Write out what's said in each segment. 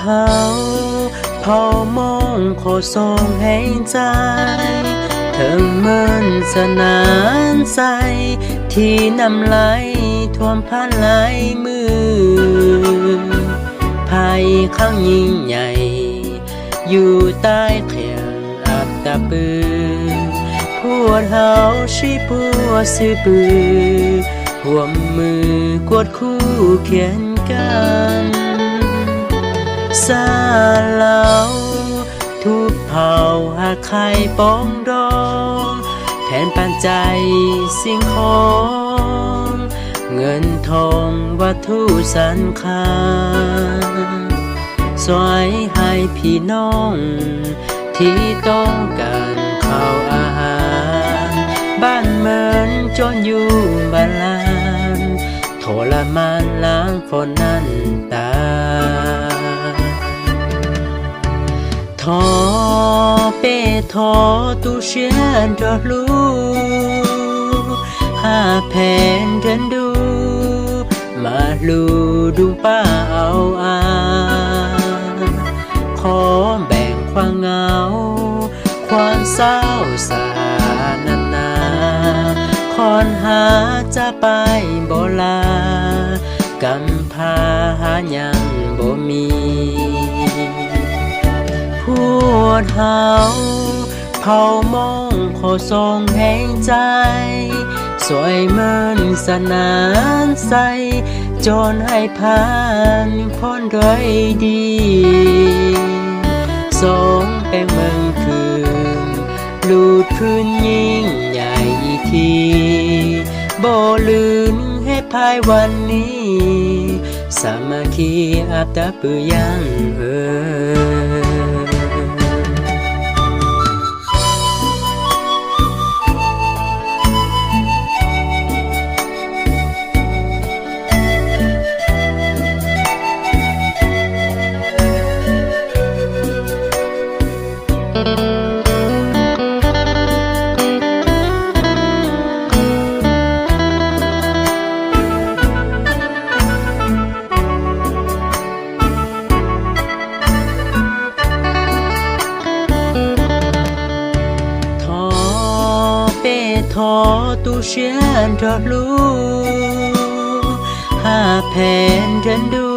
เฮาเผามองขอส่งให้ใจถึงเมินสนานใสที่น้ำไหลท่วมผ่านไหลมือภัยข้างยิ่งใหญ่อยู่ใต้เขียงอับตะปือพวกเฮาชีพัวซื้อปือห่วมมือกวดคู่เขียนกันซาเหลาทุกเผ่าหากใครป้องดองแทนปันใจสิ่งของเงินทองวัตถุสำคัญสวยให้พี่น้องที่ต้องการข้าวอาหารบ้านเมืองจนอยู่บ้านลานทรมานล้างฝนนั้นตาทอเป้ทอตู้เชียนรอลูหาแผ่นเดินดูมาลูดูป้าเอาขอแบ่งความเหงาความเศร้าสานานาคอนหาจะไปบ่ลากำพาหายังบ่มีพวกเฮาเผามองขอส่งแห่งใจสวยเหมือนสนานใสจนให้ผ่านพ้นด้วยดีสองเป็นเมืองคืนลูดพื้นยิ่งใหญ่อีกทีบ่ลืมให้ภายวันนี้สามัคคีอาบตะปือยังทอตู้เชียนรอลูหาแผ่นเดินดู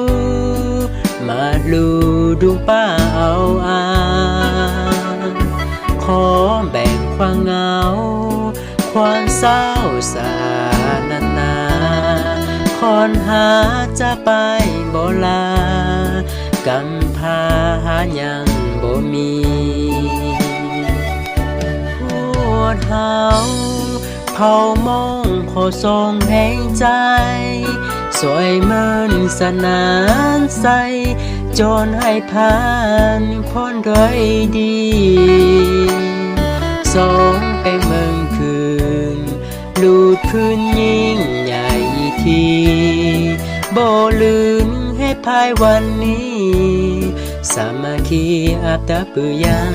มาลูดูป้าเอาขอแบ่งความเหงาความเศร้าสานานาคอนหาจะไปบ่ลากำพาหายังบ่มีพวกเฮาเผามองขอส่งแห่งใจสวยเหมือนสนานใสจนให้ผ่านพ้นด้วยดีสองเป็นเมืองคืนลูดพื้นยิ่งใหญ่ทีบ่ลืมให้ภายวันนี้สามัคคีอาบตะปือยัง